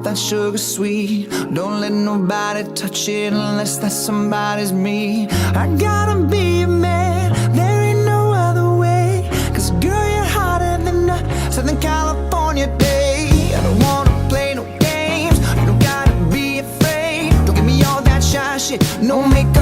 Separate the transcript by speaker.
Speaker 1: that sugar sweet. Don't let nobody touch it unless that somebody's me. I gotta be a man, there ain't no other way. Cause girl, you're hotter than a Southern California day. I don't wanna play no games, you don't gotta be afraid. Don't give me all that shy shit, no makeup